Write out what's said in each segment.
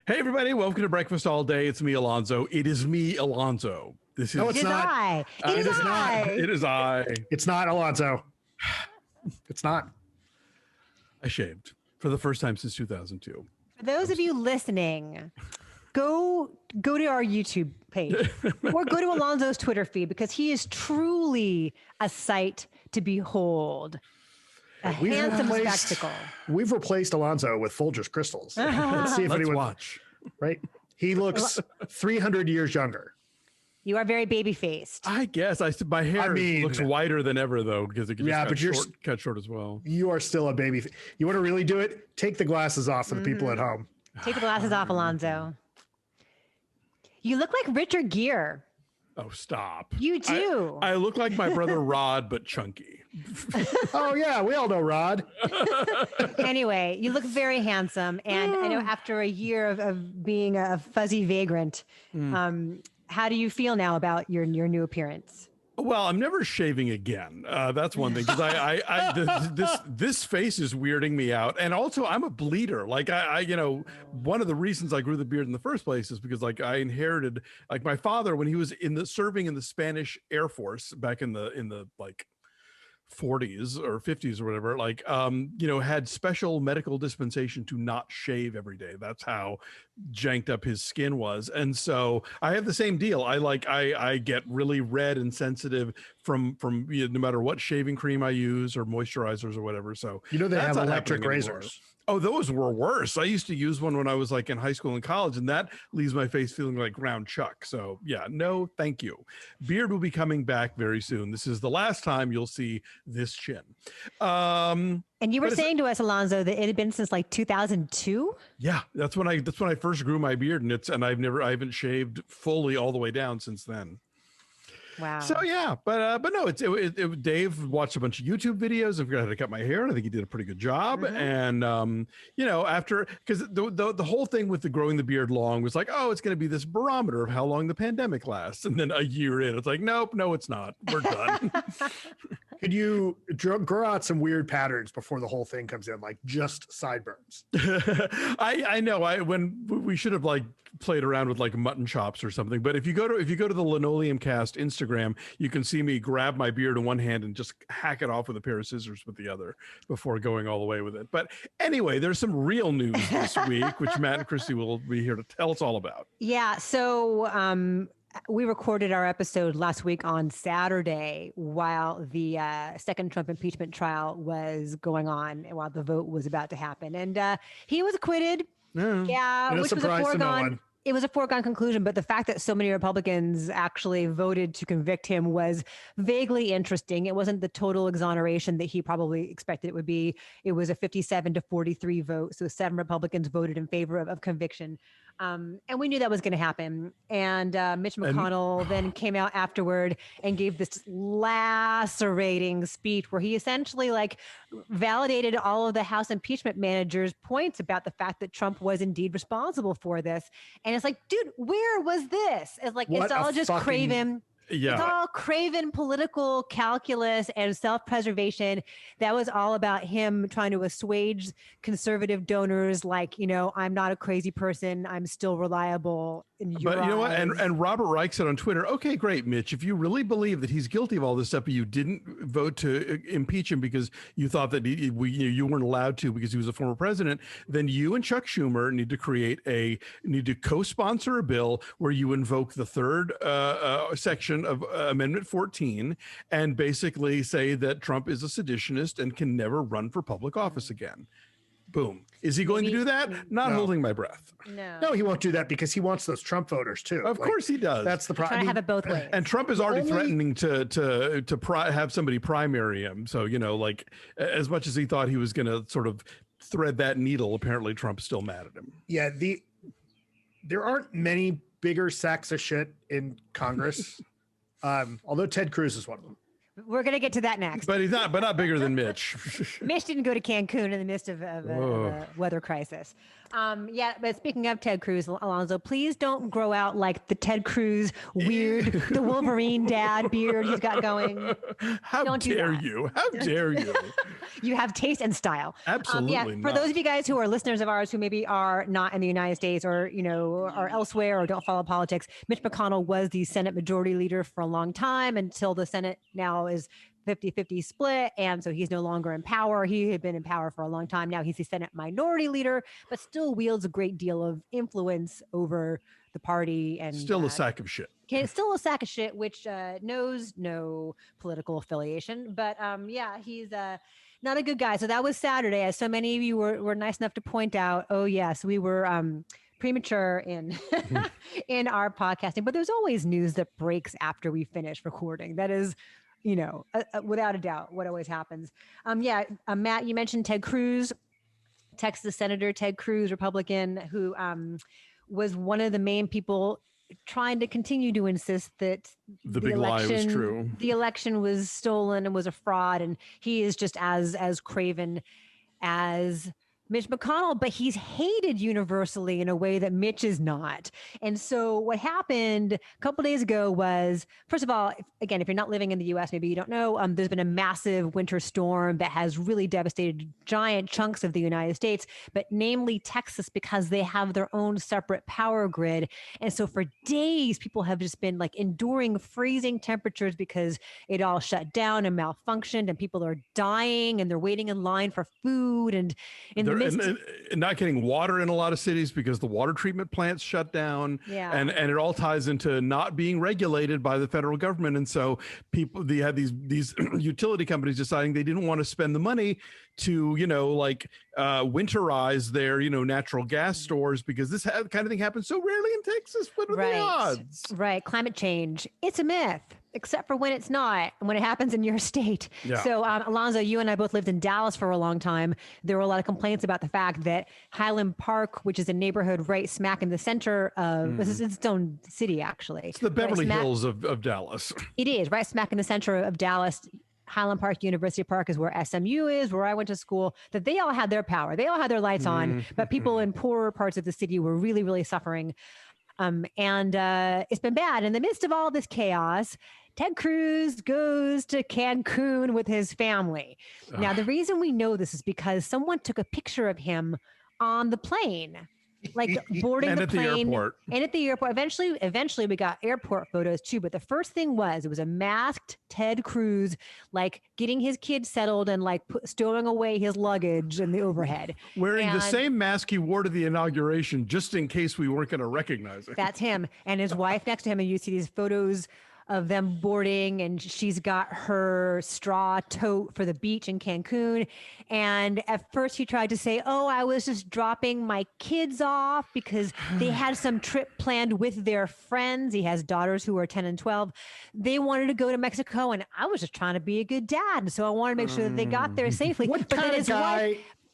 Hey, everybody. Welcome to Breakfast All Day. It's me, Alonzo. It is me, Alonzo. This is... No, it's not. It is not. It is I. It's not, Alonzo. It's not. I shaved for the first time since 2002. For those of you listening, go to our YouTube page or go to Alonzo's Twitter feed because he is truly a sight to behold. A handsome spectacle. We've replaced Alonzo with Folgers crystals. Let's see if anyone watch. Right? He looks 300 years younger. You are very baby-faced. I guess. My hair looks whiter than ever, though, because it can just cut short as well. You are still a baby. You want to really do it? Take the glasses off for the people at home. Take the glasses off, Alonzo. You look like Richard Gere. Oh, stop. You do. I look like my brother Rod, but chunky. Oh, yeah. We all know Rod. Anyway, you look very handsome. And I know after a year of being a fuzzy vagrant, how do you feel now about your new appearance? Well, I'm never shaving again. That's one thing, because this face is weirding me out, and also I'm a bleeder. Like one of the reasons I grew the beard in the first place is because I inherited my father when he was serving in the Spanish Air Force back in the 40s or 50s or whatever, had special medical dispensation to not shave every day. That's how janked up his skin was. And so I have the same deal. I get really red and sensitive from no matter what shaving cream I use or moisturizers or whatever. So they have electric razors. Oh, those were worse. I used to use one when I was in high school and college, and that leaves my face feeling like round Chuck. So yeah, no, thank you. Beard will be coming back very soon. This is the last time you'll see this chin. And you were saying to us, Alonzo, that it had been since 2002. Yeah, that's when I first grew my beard, and I haven't shaved fully all the way down since then. Wow. So yeah, but no, Dave watched a bunch of YouTube videos and figured out how to cut my hair, and I think he did a pretty good job. And after, because the whole thing with the growing the beard long was it's going to be this barometer of how long the pandemic lasts, and then a year in, it's nope, no, it's not. We're done. Could you grow out some weird patterns before the whole thing comes in, like just sideburns? I know. When we should have played around with mutton chops or something. But if you go to the Linoleum Cast Instagram, you can see me grab my beard in one hand and just hack it off with a pair of scissors with the other before going all the way with it. But anyway, there's some real news this week, which Matt and Christy will be here to tell us all about. Yeah. So we recorded our episode last week on Saturday while the second Trump impeachment trial was going on and while the vote was about to happen. And he was acquitted. Yeah, which was a foregone. It was a foregone conclusion, but the fact that so many Republicans actually voted to convict him was vaguely interesting. It wasn't the total exoneration that he probably expected it would be. It was a 57-43 vote. So 7 Republicans voted in favor of conviction. And we knew that was going to happen. And Mitch McConnell then came out afterward and gave this lacerating speech where he essentially validated all of the House impeachment managers' points about the fact that Trump was indeed responsible for this. And it's dude, where was this? It's all just craven. Yeah. It's all craven political calculus and self-preservation. That was all about him trying to assuage conservative donors. I'm not a crazy person. I'm still reliable. But you know what? And Robert Reich said on Twitter, okay, great, Mitch. If you really believe that he's guilty of all this stuff, but you didn't vote to impeach him because you thought that you weren't allowed to because he was a former president, then you and Chuck Schumer need to co-sponsor a bill where you invoke the third section of Amendment 14 and basically say that Trump is a seditionist and can never run for public office again. Boom. Is he going to do that? Not holding my breath. No, he won't do that because he wants those Trump voters too. Of course he does. That's the problem. Trying to have it both ways. And Trump is already threatening to have somebody primary him. So, as much as he thought he was going to sort of thread that needle, apparently Trump's still mad at him. Yeah. There aren't many bigger sacks of shit in Congress. Although Ted Cruz is one of them. We're going to get to that next. But he's not bigger than Mitch. Mitch didn't go to Cancun in the midst of a weather crisis. Yeah, but speaking of Ted Cruz, Alonzo, please don't grow out like the Ted Cruz weird, the Wolverine dad beard he's got going. How dare you? How dare you? You have taste and style. Absolutely yeah, for not. those of you guys who are listeners of ours who maybe are not in the United States or, are elsewhere or don't follow politics, Mitch McConnell was the Senate Majority Leader for a long time until the Senate now is 50-50 split. And so he's no longer in power. He had been in power for a long time. Now he's the Senate Minority Leader, but still wields a great deal of influence over the party. And still a sack of shit. Still a sack of shit, which knows no political affiliation. But yeah, he's not a good guy. So that was Saturday. As so many of you were nice enough to point out, oh, yes, we were premature in in our podcasting. But there's always news that breaks after we finish recording. That is, without a doubt, what always happens. Matt, you mentioned Ted Cruz, Texas Senator Ted Cruz, Republican, who was one of the main people trying to continue to insist that the big lie was true. The election was stolen and was a fraud, and he is just as craven as Mitch McConnell, but he's hated universally in a way that Mitch is not. And so what happened a couple of days ago was, first of all, if you're not living in the U.S., maybe you don't know, there's been a massive winter storm that has really devastated giant chunks of the United States, but namely Texas, because they have their own separate power grid. And so for days, people have just been like enduring freezing temperatures because it all shut down and malfunctioned, and people are dying and they're waiting in line for food. And and not getting water in a lot of cities because the water treatment plants shut down. Yeah. And it all ties into not being regulated by the federal government. And so they had these utility companies deciding they didn't want to spend the money to, winterize their, natural gas stores because this kind of thing happens so rarely in Texas. What are the odds? Right. Climate change. It's a myth, except for when it's not, when it happens in your state. Yeah. So, Alonzo, you and I both lived in Dallas for a long time. There were a lot of complaints about the fact that Highland Park, which is a neighborhood right smack in the center of, this is its own city, actually. It's the Beverly Hills of Dallas. It is, right smack in the center of Dallas. Highland Park, University Park is where SMU is, where I went to school, that they all had their power. They all had their lights on, but people in poorer parts of the city were really, really suffering. And it's been bad. In the midst of all this chaos, Ted Cruz goes to Cancun with his family. Now, the reason we know this is because someone took a picture of him on the plane, like boarding the plane and at the airport. Eventually we got airport photos too. But the first thing was, it was a masked Ted Cruz, like getting his kids settled and like stowing away his luggage in the overhead. Wearing the same mask he wore to the inauguration, just in case we weren't going to recognize it. That's him. And his wife next to him. And you see these photos of them boarding, and she's got her straw tote for the beach in Cancun. And at first he tried to say, oh, I was just dropping my kids off because they had some trip planned with their friends. He has daughters who are 10 and 12. They wanted to go to Mexico, and I was just trying to be a good dad. So I wanted to make sure that they got there safely.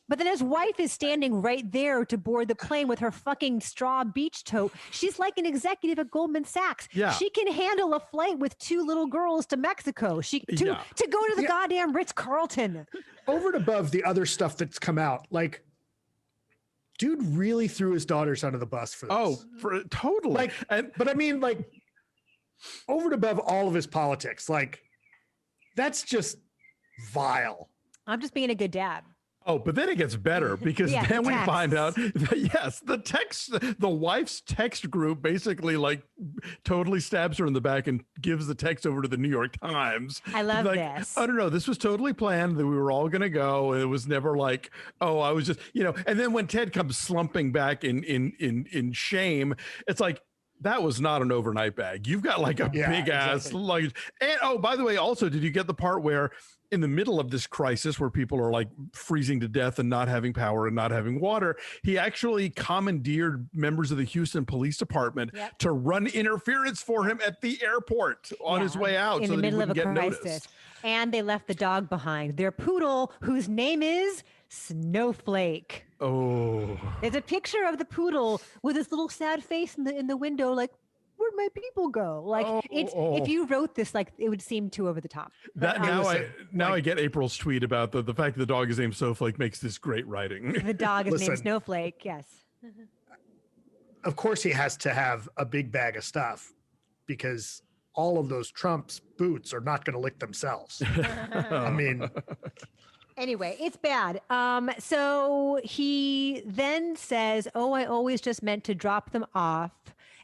But then his wife is standing right there to board the plane with her fucking straw beach tote. She's like an executive at Goldman Sachs. Yeah. She can handle a flight with two little girls to Mexico. To go to the goddamn Ritz-Carlton. Over and above the other stuff that's come out, like, dude really threw his daughters under the bus for this. Oh, totally. But I mean, like, over and above all of his politics, like, that's just vile. I'm just being a good dad. Oh, but then it gets better because then we find out that, the wife's text group basically like totally stabs her in the back and gives the text over to the New York Times. I love this. I don't know. This was totally planned that we were all going to go. And it was never like, oh, I was just, and then when Ted comes slumping back in shame, it's like, that was not an overnight bag. You've got like a big ass luggage. And oh, by the way, also, did you get the part where in the middle of this crisis where people are like freezing to death and not having power and not having water, he actually commandeered members of the Houston Police Department to run interference for him at the airport on his way out in so the that he middle of wouldn't a get crisis. noticed. And they left the dog behind, their poodle, whose name is Snowflake. Oh, there's a picture of the poodle with his little sad face in the window, like, we're my people go. Like if you wrote this, like it would seem too over the top. That I get April's tweet about the fact that the dog is named Snowflake makes this great writing. The dog is named Snowflake. Yes. Of course, he has to have a big bag of stuff because all of those Trump's boots are not going to lick themselves. I mean. Anyway, it's bad. So he then says, "Oh, I always just meant to drop them off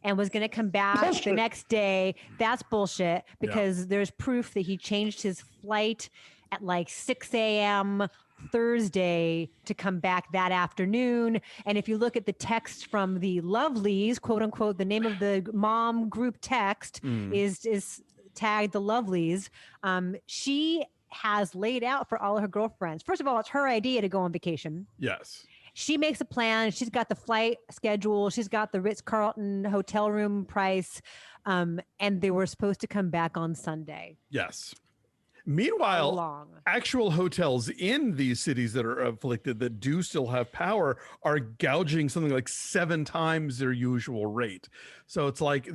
and was going to come back the next day." That's bullshit because there's proof that he changed his flight at like 6 a.m. Thursday to come back that afternoon. And if you look at the text from the Lovelies, quote unquote, the name of the mom group text is tagged the Lovelies. She has laid out for all of her girlfriends. First of all, it's her idea to go on vacation. Yes. She makes a plan. She's got the flight schedule. She's got the Ritz-Carlton hotel room price. And they were supposed to come back on Sunday. Yes. Meanwhile, actual hotels in these cities that are afflicted that do still have power are gouging something like 7 times their usual rate. So it's like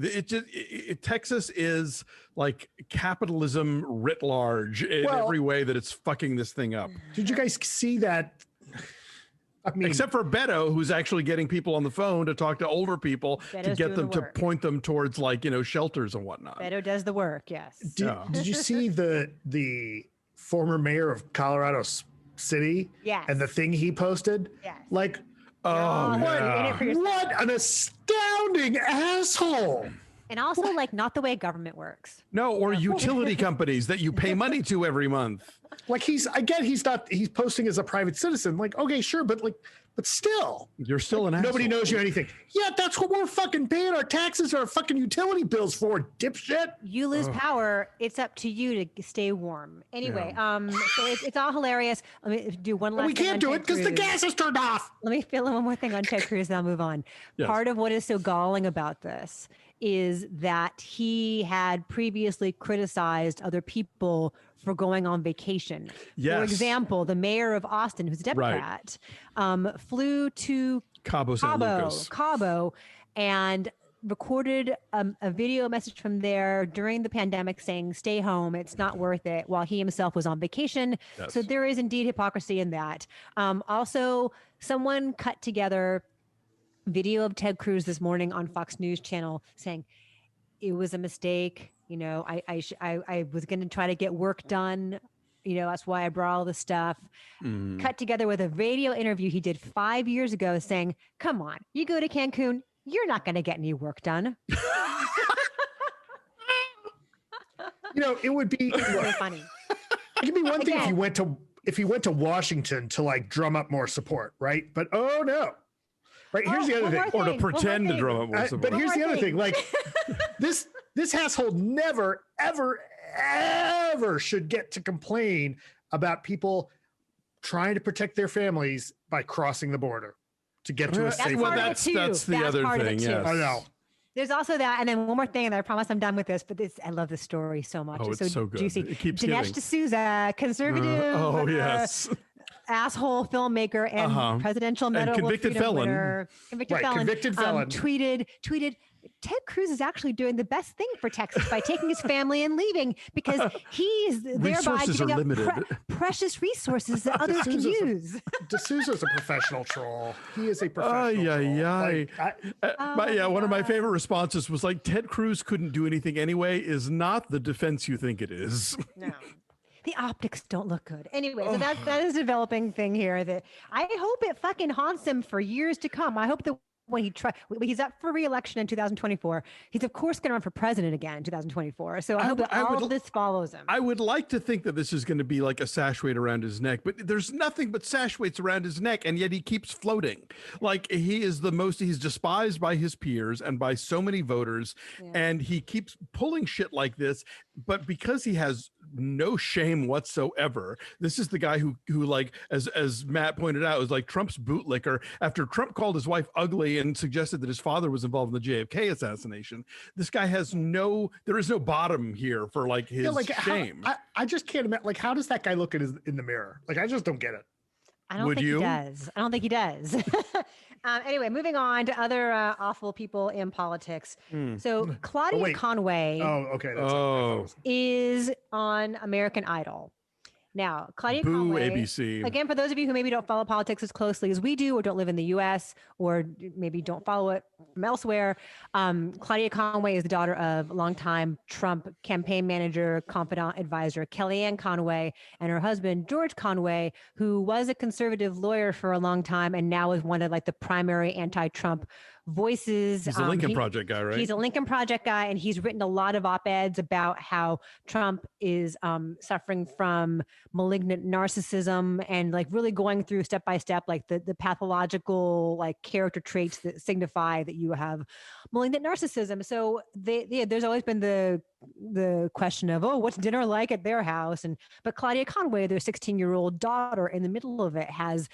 Texas is like capitalism writ large in every way that it's fucking this thing up. Did you guys see that? I mean, except for Beto, who's actually getting people on the phone to talk to older people to get them to point them towards like, shelters and whatnot. Beto does the work. Yes. Did you see the former mayor of Colorado City? Yes. And the thing he posted? Yes. Like, what an astounding asshole. And also like not the way government works. No, or utility companies that you pay money to every month. Like he's posting as a private citizen. Like, okay, sure, but still. You're still an asshole. Nobody knows you anything. Yeah, that's what we're fucking paying our taxes, our fucking utility bills for, dipshit. You lose power, it's up to you to stay warm. Anyway, so it's all hilarious. Let me do one last thing. We can't do it because the gas is turned off. Let me fill in one more thing on Ted Cruz, then I'll move on. Yes. Part of what is so galling about this is that he had previously criticized other people for going on vacation. Yes. For example, the mayor of Austin, who's a Democrat, flew to Cabo, and recorded a video message from there during the pandemic saying, "Stay home, it's not worth it," while he himself was on vacation. Yes. So there is indeed hypocrisy in that. Also, someone cut together video of Ted Cruz this morning on Fox News Channel saying it was a mistake. I was going to try to get work done. That's why I brought all this stuff. Cut together with a radio interview he did 5 years ago saying, "Come on, you go to Cancun, you're not going to get any work done." It would be really funny. It could be one thing if he went to Washington to like drum up more support, right? But oh no. Right, here's the other thing. Or to pretend to drum up more support. But here's the other thing. Like this asshole never, ever, ever should get to complain about people trying to protect their families by crossing the border to get to a safe. Well, that's the other thing. Yes. I know. There's also that, and then one more thing, and I promise I'm done with this. But I love this story so much. Oh, it's so good. Juicy. It keeps Dinesh D'Souza, conservative. Yes. Asshole filmmaker and presidential medal convicted felon. Winner, convicted felon. Tweeted, Ted Cruz is actually doing the best thing for Texas by taking his family and leaving because he's thereby giving up precious resources that others can use. D'Souza's a professional troll. He is a professional troll. One of my favorite responses was like, Ted Cruz couldn't do anything anyway is not the defense you think it is. No. The optics don't look good. Anyway, so that is a developing thing here that I hope it fucking haunts him for years to come. I hope that when he's up for re-election in 2024, he's of course going to run for president again in 2024. So I hope that all of this follows him. I would like to think that this is going to be like a sash weight around his neck, but there's nothing but sash weights around his neck, and yet he keeps floating. Like he's despised by his peers and by so many voters, and he keeps pulling shit like this. But because he has no shame whatsoever, this is the guy who like, as Matt pointed out, was like Trump's bootlicker after Trump called his wife ugly and suggested that his father was involved in the JFK assassination. This guy there is no bottom here for like his shame. I just can't imagine, like, how does that guy look in the mirror? Like, I just don't get it. I don't think he does. I don't think he does. Anyway, moving on to other awful people in politics. So Claudia Conway is on American Idol. Now, Claudia Conway, ABC. Again, for those of you who maybe don't follow politics as closely as we do, or don't live in the U.S., or maybe don't follow it from elsewhere, Claudia Conway is the daughter of longtime Trump campaign manager, confidant advisor Kellyanne Conway, and her husband, George Conway, who was a conservative lawyer for a long time and now is one of like the primary anti-Trump voices. He's a Lincoln Project guy, right? He's a Lincoln Project guy, and he's written a lot of op-eds about how Trump is suffering from malignant narcissism and like really going through step by step, like the pathological like character traits that signify that you have malignant narcissism. So there's always been the question of, oh, what's dinner like at their house? But Claudia Conway, their 16-year-old daughter, in the middle of it has,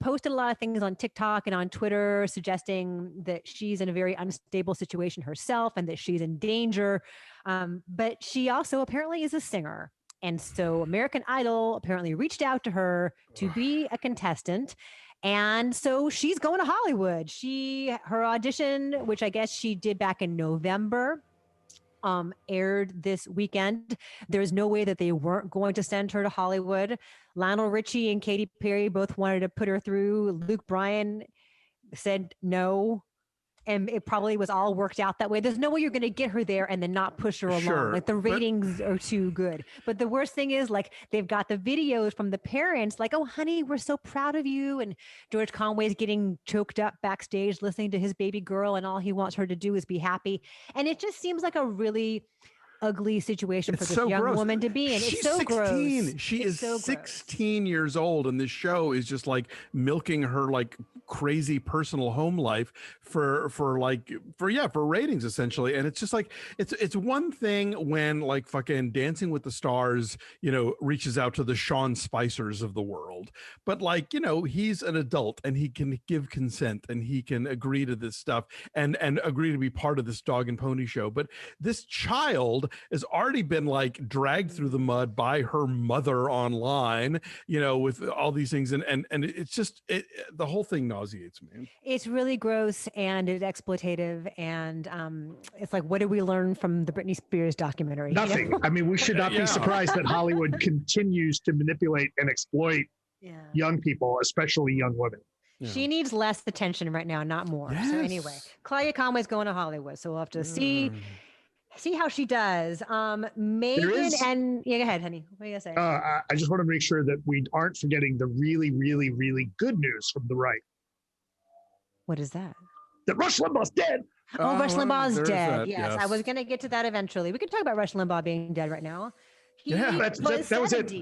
posted a lot of things on TikTok and on Twitter suggesting that she's in a very unstable situation herself and that she's in danger. But she also apparently is a singer. And so American Idol apparently reached out to her to be a contestant. And so she's going to Hollywood. Her audition, which I guess she did back in November, aired this weekend. There's no way that they weren't going to send her to Hollywood. Lionel Richie and Katy Perry both wanted to put her through. Luke Bryan said no. And it probably was all worked out that way. There's no way you're going to get her there and then not push her along. Sure, like the ratings are too good. But the worst thing is like they've got the videos from the parents like, oh, honey, we're so proud of you. And George Conway's getting choked up backstage listening to his baby girl, and all he wants her to do is be happy. And it just seems like a really ugly situation for this young woman to be in. It's so 16. gross. She is 16 years old, and this show is just like milking her like crazy personal home life for ratings essentially. And it's just like it's one thing when like fucking Dancing with the Stars reaches out to the Sean Spicers of the world, but like he's an adult and he can give consent and he can agree to this stuff and agree to be part of this dog and pony show. But this child has already been like dragged through the mud by her mother online, with all these things. And it's just, the whole thing nauseates me. It's really gross and it's exploitative. And it's like, what did we learn from the Britney Spears documentary? Nothing. I mean, we should not be surprised that Hollywood continues to manipulate and exploit young people, especially young women. Yeah. She needs less attention right now, not more. Yes. So anyway, Claudia Conway's going to Hollywood. So we'll have to see how she does. Meghan and go ahead, honey. What are you gonna say? I just want to make sure that we aren't forgetting the really, really, really good news from the right. What is that? That Rush Limbaugh's dead. Oh, Rush Limbaugh's dead. That, yes, I was gonna get to that eventually. We can talk about Rush Limbaugh being dead right now. That was it.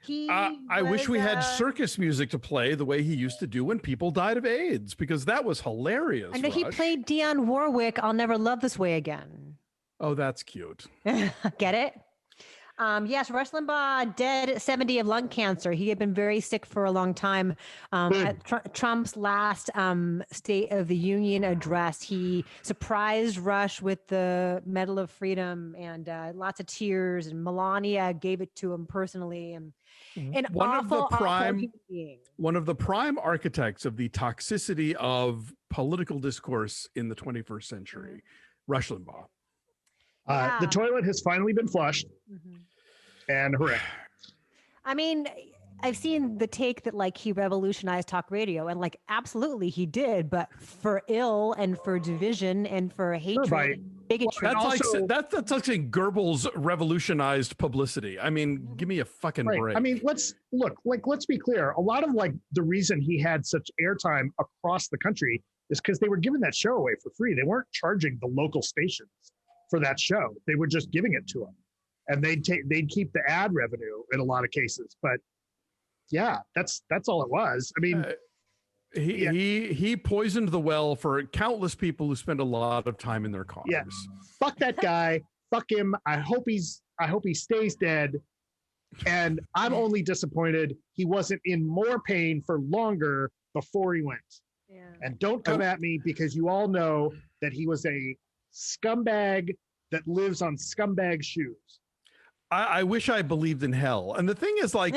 I wish we had circus music to play the way he used to do when people died of AIDS, because that was hilarious. And he played Dionne Warwick. I'll Never Love This Way Again. Oh, that's cute. Get it? Yes, Rush Limbaugh dead at 70 of lung cancer. He had been very sick for a long time. At Trump's last State of the Union address, he surprised Rush with the Medal of Freedom and lots of tears. And Melania gave it to him personally. And one of the prime architects of the toxicity of political discourse in the 21st century, Rush Limbaugh. The toilet has finally been flushed, and hooray. I mean, I've seen the take that like he revolutionized talk radio, and like absolutely he did, but for ill and for division and for hatred, bigotry. That's like saying Goebbels revolutionized publicity. I mean, give me a fucking break. I mean, let's be clear. A lot of like the reason he had such airtime across the country is because they were giving that show away for free. They weren't charging the local stations for that show. They were just giving it to him, and they'd keep the ad revenue in a lot of cases. But yeah, that's all it was. I mean, he poisoned the well for countless people who spend a lot of time in their cars. Yeah, fuck that guy. Fuck him. I hope he stays dead. And I'm only disappointed he wasn't in more pain for longer before he went. Yeah. And don't come at me, because you all know that he was a scumbag that lives on scumbag shoes. I wish I believed in hell. And the thing is, like,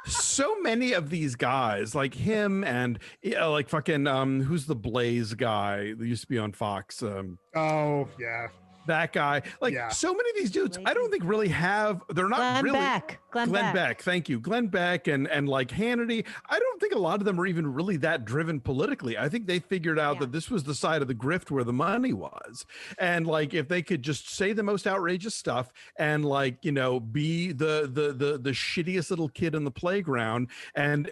so many of these guys, like him and like fucking who's the Blaze guy that used to be on Fox? Oh yeah. That guy, like so many of these dudes, I don't think really have. They're not Glenn Beck. Thank you, Glenn Beck, and like Hannity. I don't think a lot of them are even really that driven politically. I think they figured out that this was the side of the grift where the money was, and like if they could just say the most outrageous stuff and like be the shittiest little kid in the playground and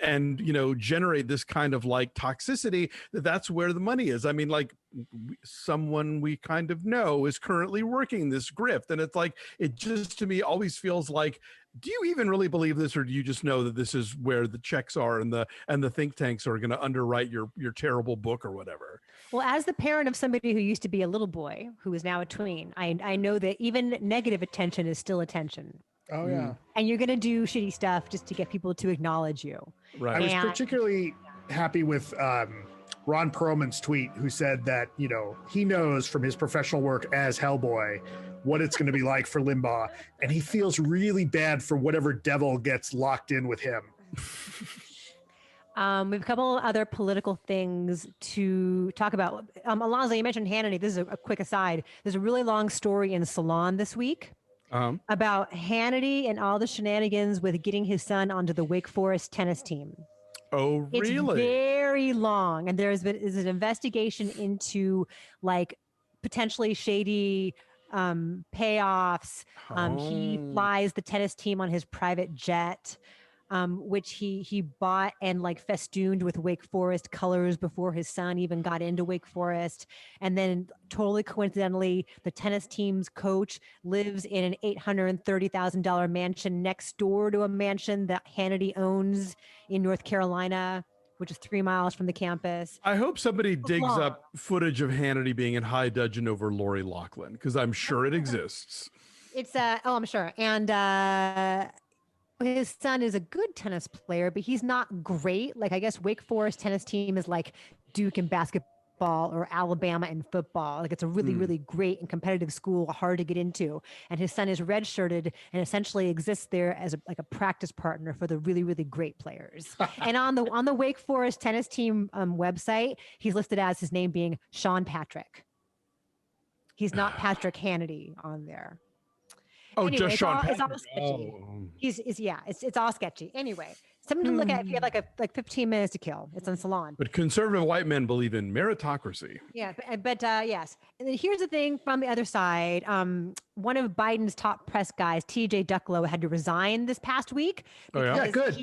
generate this kind of like toxicity, that's where the money is. I mean, like someone we kind of know is currently working this grift, and it's like it just to me always feels like, do you even really believe this, or do you just know that this is where the checks are and the think tanks are going to underwrite your terrible book or whatever? Well, as the parent of somebody who used to be a little boy who is now a tween, I know that even negative attention is still attention. Oh yeah. And you're going to do shitty stuff just to get people to acknowledge you. Right. I was particularly happy with Ron Perlman's tweet, who said that, he knows from his professional work as Hellboy what it's going to be like for Limbaugh, and he feels really bad for whatever devil gets locked in with him. We have a couple other political things to talk about. Alonzo, you mentioned Hannity. This is a quick aside. There's a really long story in Salon this week about Hannity and all the shenanigans with getting his son onto the Wake Forest tennis team. Oh, really? It's very long, and is an investigation into like potentially shady payoffs. He flies the tennis team on his private jet, which he bought and like festooned with Wake Forest colors before his son even got into Wake Forest. And then totally coincidentally, the tennis team's coach lives in an $830,000 mansion next door to a mansion that Hannity owns in North Carolina, which is 3 miles from the campus. I hope somebody digs up footage of Hannity being in high dudgeon over Lori Loughlin, because I'm sure it exists. It's I'm sure. And his son is a good tennis player, but he's not great. Like, I guess Wake Forest tennis team is like Duke in basketball or Alabama in football. Like, it's a really, really great and competitive school, hard to get into. And his son is redshirted and essentially exists there as a practice partner for the really, really great players. And on the Wake Forest tennis team website, he's listed as his name being Sean Patrick. He's not Patrick Hannity on there. Oh, anyway, just Sean Patrick. Patrick. It's all sketchy. It's all sketchy. Anyway, something to look at if you have like 15 minutes to kill. It's on Salon. But conservative white men believe in meritocracy. Yeah, but yes. And then here's the thing from the other side. One of Biden's top press guys, TJ Ducklo, had to resign this past week. Yeah, good.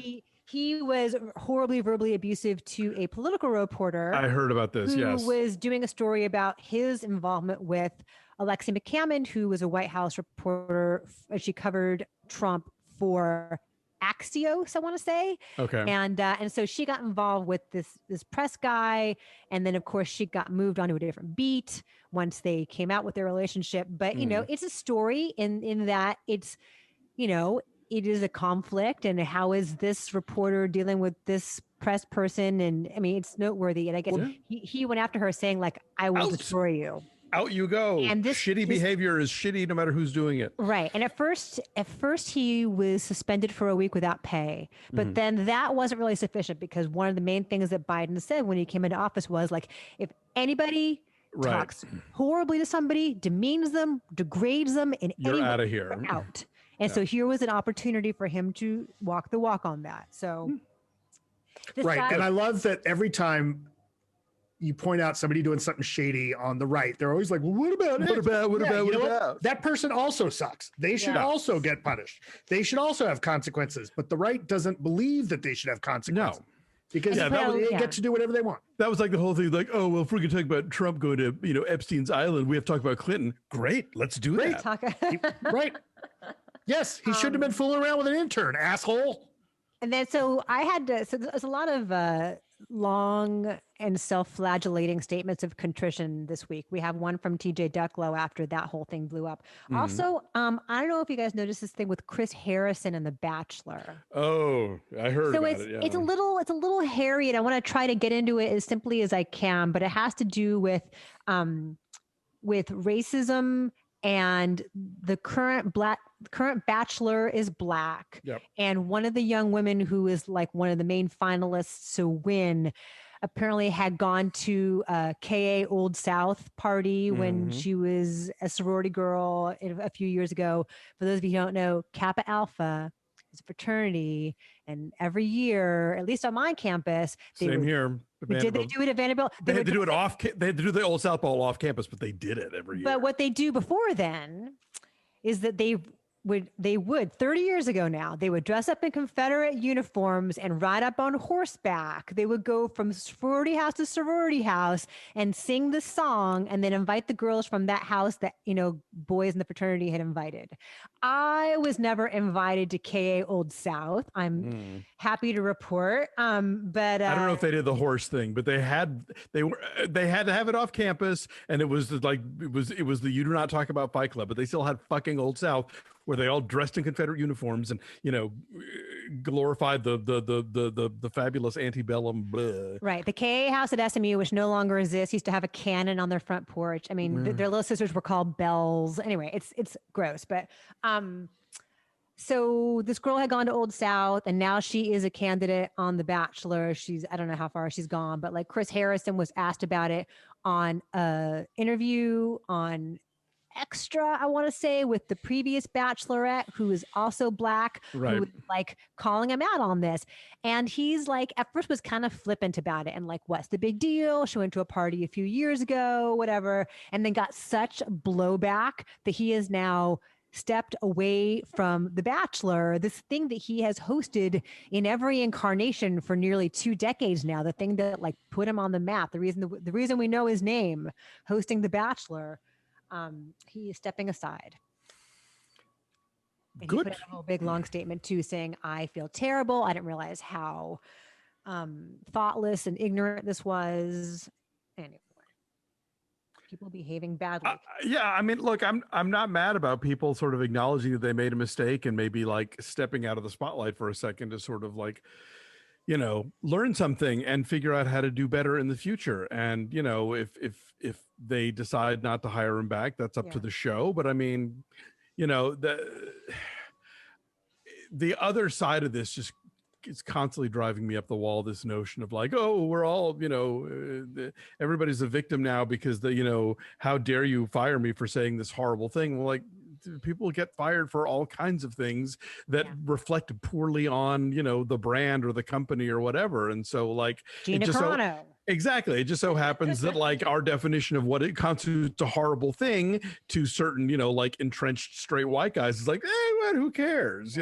He was horribly verbally abusive to a political reporter. I heard about this, who yes. was doing a story about his involvement with Alexi McCammond, who was a White House reporter. She covered Trump for Axios, I want to say. Okay. And so she got involved with this press guy. And then, of course, she got moved on to a different beat once they came out with their relationship. But, it's a story in that it's, it is a conflict. And how is this reporter dealing with this press person? And I mean, it's noteworthy. And I guess he went after her saying, like, I will destroy you. Out you go. And this shitty behavior is shitty no matter who's doing it. Right. And at first he was suspended for a week without pay. But then that wasn't really sufficient, because one of the main things that Biden said when he came into office was like, if anybody talks horribly to somebody, demeans them, degrades them in any way, you're out of here. they're out. And so here was an opportunity for him to walk the walk on that. So right. And I love that every time you point out somebody doing something shady on the right, they're always like, well, what about it? What about? That person also sucks. They should also get punished. They should also have consequences. But the right doesn't believe that they should have consequences. No. Because they get to do whatever they want. That was like the whole thing, like, oh, well, if we're going to talk about Trump going to, Epstein's Island, we have to talk about Clinton. Great, let's do that. Right. Yes, he shouldn't have been fooling around with an intern, asshole. And then so there's a lot of long and self-flagellating statements of contrition this week. We have one from TJ Ducklo after that whole thing blew up. Also, I don't know if you guys noticed this thing with Chris Harrison and The Bachelor. Oh, I heard about it. Yeah. It's a little hairy, and I want to try to get into it as simply as I can, but it has to do with racism and the current bachelor is black. Yep. And one of the young women who is like one of the main finalists to win apparently had gone to a KA Old South party when she was a sorority girl a few years ago. For those of you who don't know, Kappa Alpha is a fraternity, and every year, at least on my campus, Same here. did they do it at Vanderbilt? They had to do it off. They had to do the Old South Bowl off campus, but they did it every year. But what they do before then is that they would 30 years ago now, they would dress up in Confederate uniforms and ride up on horseback. They would go from sorority house to sorority house and sing the song and then invite the girls from that house that, boys in the fraternity had invited. I was never invited to KA Old South. I'm happy to report. But I don't know if they did the horse thing, but they had to have it off campus, and it was like it was the You Do Not Talk About Fight Club, but they still had fucking Old South, where they all dressed in Confederate uniforms and glorified the fabulous antebellum. Blah. Right, the KA house at SMU, which no longer exists, used to have a cannon on their front porch. I mean, their little sisters were called bells. Anyway, it's gross, but so this girl had gone to Old South, and now she is a candidate on The Bachelor. I don't know how far she's gone, but like Chris Harrison was asked about it on an interview on Extra, I want to say, with the previous Bachelorette, who is also black, right, who was like calling him out on this. And he's like, at first was kind of flippant about it and like, what's the big deal? She went to a party a few years ago, whatever, and then got such blowback that he is now stepped away from The Bachelor, this thing that he has hosted in every incarnation for nearly 2 decades now, the thing that like put him on the map, the reason we know his name, hosting The Bachelor. He is stepping aside. And Good. He put out a whole big long statement too, saying, I feel terrible. I didn't realize how thoughtless and ignorant this was. Anyway, people behaving badly. Yeah, I mean, look, I'm not mad about people sort of acknowledging that they made a mistake and maybe like stepping out of the spotlight for a second to sort of like, learn something and figure out how to do better in the future. And, if they decide not to hire him back, that's up to the show. But I mean, the other side of this just is constantly driving me up the wall. This notion of like, oh, we're all, everybody's a victim now because how dare you fire me for saying this horrible thing? Well, like, people get fired for all kinds of things that reflect poorly on, the brand or the company or whatever. And so like, Gina Carano. Exactly. It just so happens that like our definition of what it constitutes a horrible thing to certain, like entrenched straight white guys is like, who cares?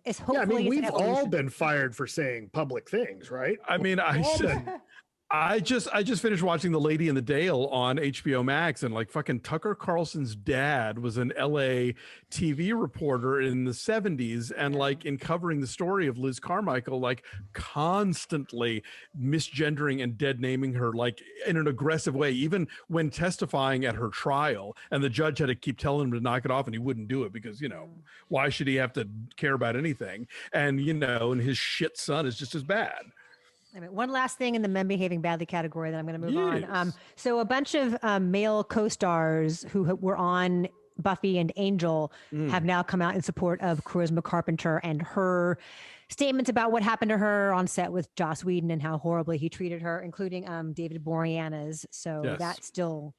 It's yeah, I mean, we've all evolution. been fired for saying public things, right? I mean, I just finished watching The Lady in the Dale on HBO Max, and like fucking Tucker Carlson's dad was an LA TV reporter in the 70s, and like in covering the story of Liz Carmichael, like constantly misgendering and dead naming her like in an aggressive way, even when testifying at her trial, and the judge had to keep telling him to knock it off, and he wouldn't do it because why should he have to care about anything? And and his shit son is just as bad. I mean, one last thing in the men behaving badly category that I'm going to move on. So a bunch of male co-stars who were on Buffy and Angel have now come out in support of Charisma Carpenter and her statements about what happened to her on set with Joss Whedon and how horribly he treated her, including David Boreanaz. So that's still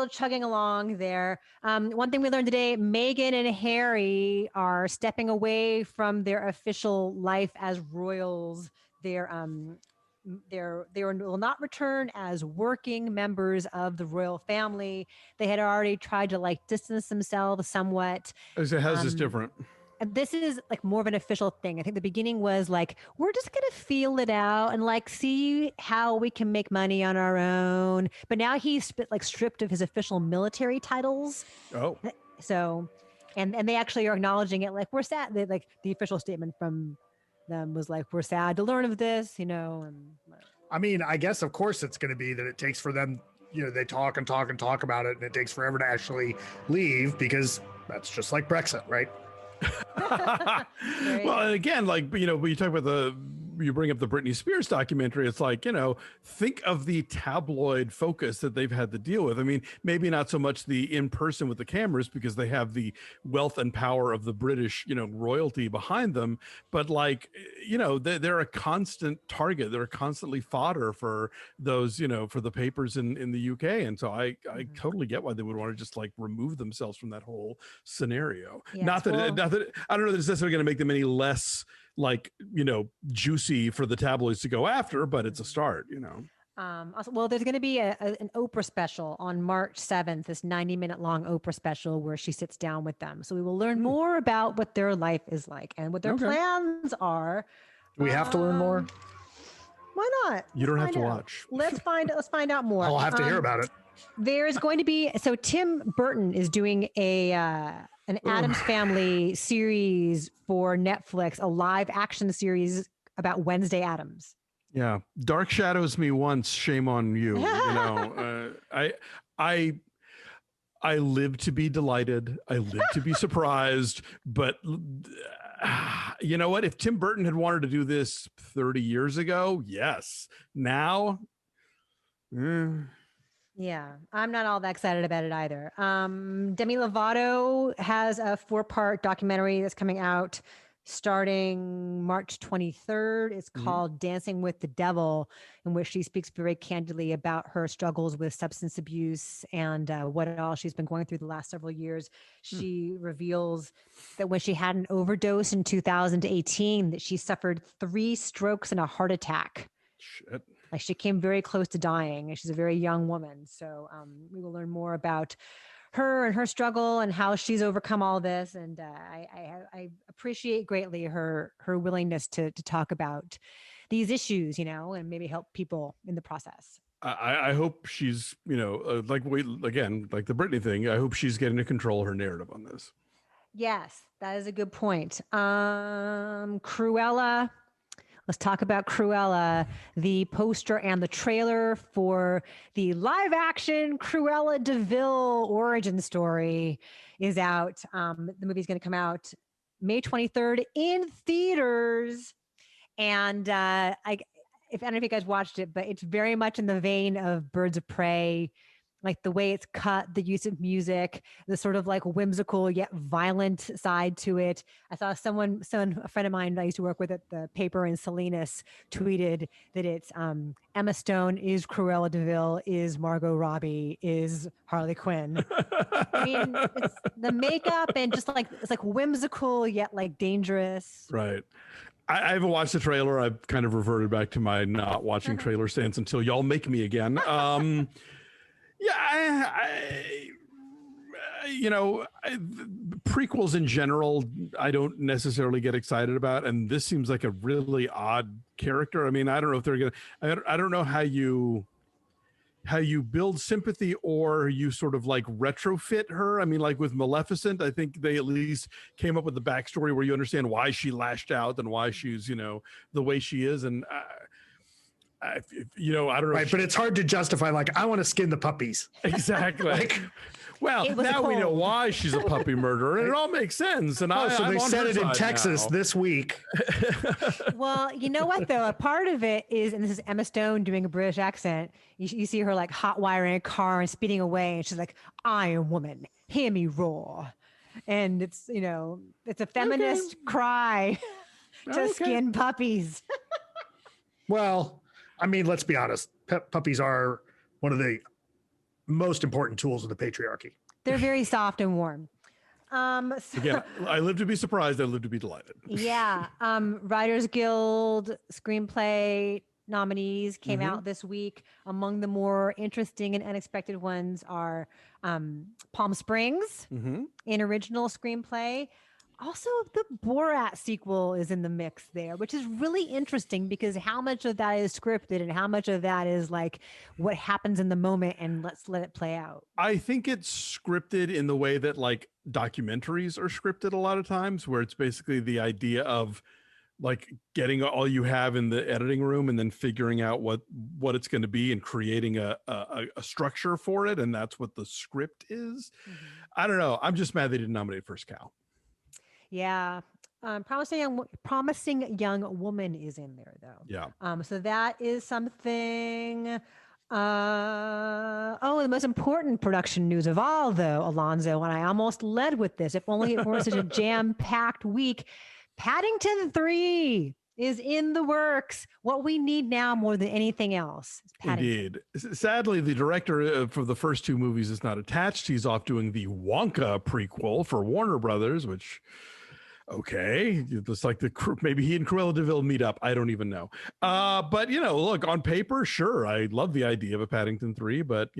chugging along there. One thing we learned today, Meghan and Harry are stepping away from their official life as royals. They will not return as working members of the royal family. They had already tried to like distance themselves somewhat. So how's this different? And this is like more of an official thing. I think the beginning was like, we're just going to feel it out and like see how we can make money on our own. But now he's stripped of his official military titles. Oh, so, and they actually are acknowledging it. Like, we're sad. Like the official statement from them was like, we're sad to learn of this, and I mean, I guess of course it's going to be that it takes for them, they talk and talk and talk about it, and it takes forever to actually leave because that's just like Brexit, right? Well, and again, like, when you talk about the you bring up the Britney Spears documentary, it's like, think of the tabloid focus that they've had to deal with. I mean, maybe not so much the in person with the cameras because they have the wealth and power of the British, royalty behind them, but like, they're a constant target. They're constantly fodder for those, for the papers in the UK. And so I totally get why they would want to just like remove themselves from that whole scenario. Yes, not that I don't know that it's necessarily going to make them any less like, juicy for the tabloids to go after, but it's a start, Well, there's going to be an Oprah special on March 7th, this 90-minute long Oprah special where she sits down with them. So we will learn more about what their life is like and what their plans are. Do we have to learn more? Why not? You don't have to watch. Let's find out more. I'll have to hear about it. There's going to be, so Tim Burton is doing an Addams Family series for Netflix, a live action series about Wednesday Addams. Yeah. Dark shadows me once. Shame on you. I live to be delighted. I live to be surprised. But you know what? If Tim Burton had wanted to do this 30 years ago, yes. Now, yeah, I'm not all that excited about it either. Demi Lovato has a 4-part documentary that's coming out starting March 23rd. It's called Dancing with the Devil, in which she speaks very candidly about her struggles with substance abuse and what all she's been going through the last several years. She reveals that when she had an overdose in 2018, that she suffered 3 strokes and a heart attack. Shit. Like she came very close to dying, and she's a very young woman. So we will learn more about her and her struggle and how she's overcome all this. And I appreciate greatly her willingness to talk about these issues, and maybe help people in the process. I hope she's, like the Britney thing, I hope she's getting to control her narrative on this. Yes, that is a good point. Cruella. Let's talk about Cruella. The poster and the trailer for the live action Cruella de Vil origin story is out. The movie is going to come out May 23rd in theaters. And I don't know if you guys watched it, but it's very much in the vein of Birds of Prey. Like the way it's cut, the use of music, the sort of like whimsical yet violent side to it. I saw a friend of mine I used to work with at the paper in Salinas tweeted that it's Emma Stone is Cruella de Vil, is Margot Robbie, is Harley Quinn. I mean, it's the makeup and just like, it's like whimsical yet like dangerous. Right. I haven't watched the trailer. I've kind of reverted back to my not watching trailer stance until y'all make me again. Yeah, prequels in general, I don't necessarily get excited about, and this seems like a really odd character. I mean, I don't know if they're gonna. I don't know how you build sympathy or you sort of like retrofit her. I mean, like with Maleficent, I think they at least came up with the backstory where you understand why she lashed out and why she's the way she is, and. I don't know. Right, but it's hard to justify. Like, I want to skin the puppies. Exactly. Well, now we know why she's a puppy murderer, and it all makes sense. And so they said it in Texas this week. Well, you know what though? A part of it is, and this is Emma Stone doing a British accent. You see her like hot wiring a car and speeding away, and she's like, "Iron woman, hear me roar," and it's it's a feminist cry to skin puppies. Well. I mean, let's be honest. Puppies are one of the most important tools of the patriarchy. They're very soft and warm. Again, I live to be surprised. I live to be delighted. Yeah. Writers Guild screenplay nominees came out this week. Among the more interesting and unexpected ones are Palm Springs in original screenplay. Also, the Borat sequel is in the mix there, which is really interesting because how much of that is scripted and how much of that is like what happens in the moment and let's let it play out. I think it's scripted in the way that like documentaries are scripted a lot of times, where it's basically the idea of like getting all you have in the editing room and then figuring out what it's going to be and creating a structure for it. And that's what the script is. I don't know. I'm just mad they didn't nominate First Cow. Yeah. promising young woman is in there though. Yeah. So that is something. The most important production news of all, though, Alonzo, and I almost led with this. If only it were such a jam-packed week. Paddington 3 is in the works. What we need now more than anything else is Paddington. Indeed. Sadly, the director for the first two movies is not attached. He's off doing the Wonka prequel for Warner Brothers, which, okay, it's like maybe he and Cruella DeVille meet up. I don't even know. But, look, on paper, sure, I love the idea of a Paddington 3, but,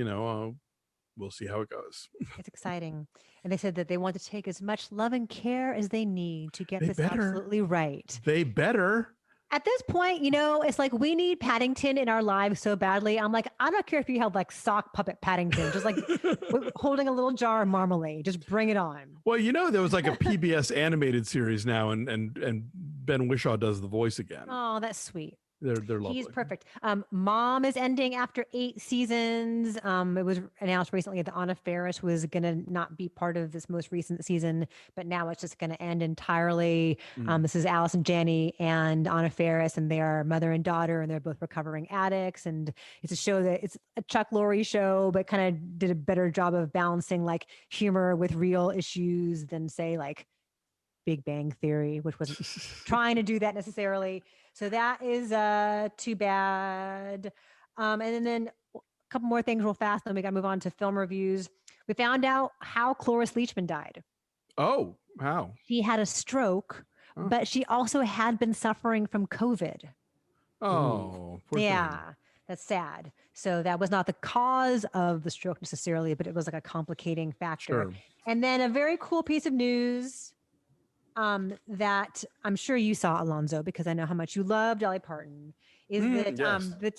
we'll see how it goes. It's exciting. And they said that they want to take as much love and care as they need to get this absolutely right. They better. At this point, it's like we need Paddington in our lives so badly. I'm like, I don't care if you have like sock puppet Paddington, just like holding a little jar of marmalade. Just bring it on. Well, there was like a PBS animated series now, and Ben Whishaw does the voice again. Oh, that's sweet. They're lovely. He's perfect. Mom is ending after 8 seasons. It was announced recently that Anna Faris was going to not be part of this most recent season, but now it's just going to end entirely. This is Allison Janney and Anna Faris, and they are mother and daughter, and they're both recovering addicts. And it's a show it's a Chuck Lorre show, but kind of did a better job of balancing like humor with real issues than say like Big Bang Theory, which wasn't trying to do that necessarily. So that is too bad. And then a couple more things real fast, then we got to move on to film reviews. We found out how Cloris Leachman died. Oh, how? She had a stroke, but she also had been suffering from COVID. Oh, poor yeah. thing. That's sad. So that was not the cause of the stroke necessarily, but it was like a complicating factor. Sure. And then a very cool piece of news that I'm sure you saw, Alonzo, because I know how much you love Dolly Parton, is that yes. the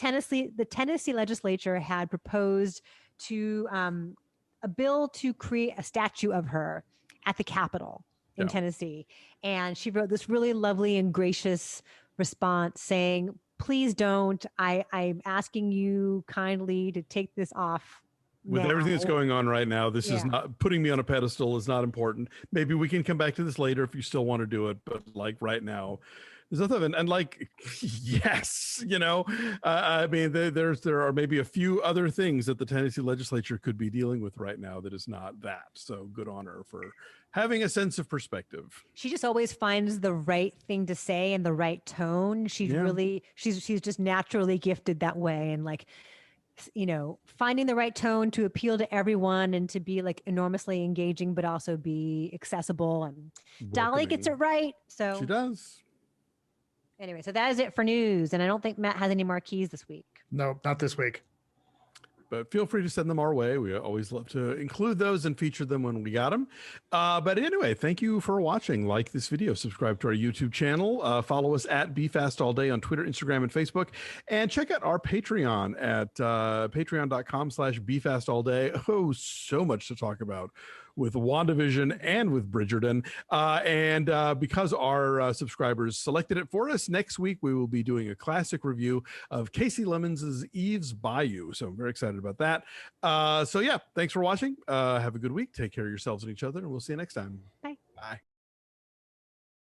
Tennessee legislature had proposed to a bill to create a statue of her at the Capitol in Tennessee. And she wrote this really lovely and gracious response saying, please don't. I'm asking you kindly to take this off. With everything that's going on right now, this is not putting me on a pedestal is not important. Maybe we can come back to this later if you still want to do it. But like right now, there's nothing. And like, yes, I mean, there are maybe a few other things that the Tennessee legislature could be dealing with right now that is not that. So good on her for having a sense of perspective. She just always finds the right thing to say and the right tone. She's just naturally gifted that way. And like, finding the right tone to appeal to everyone and to be like enormously engaging, but also be accessible. And Dolly gets it right. So she does. Anyway, so that is it for news. And I don't think Matt has any marquees this week. No, not this week. But feel free to send them our way. We always love to include those and feature them when we got them. But anyway, thank you for watching. Like this video, subscribe to our YouTube channel, follow us at BeFastAllDay on Twitter, Instagram, and Facebook, and check out our Patreon at patreon.com/BeFastAllDay. Oh, so much to talk about with WandaVision and with Bridgerton. And because our subscribers selected it for us, next week we will be doing a classic review of Casey Lemons' Eve's Bayou. So I'm very excited about that. So yeah, thanks for watching. Have a good week. Take care of yourselves and each other, and we'll see you next time. Bye. Bye.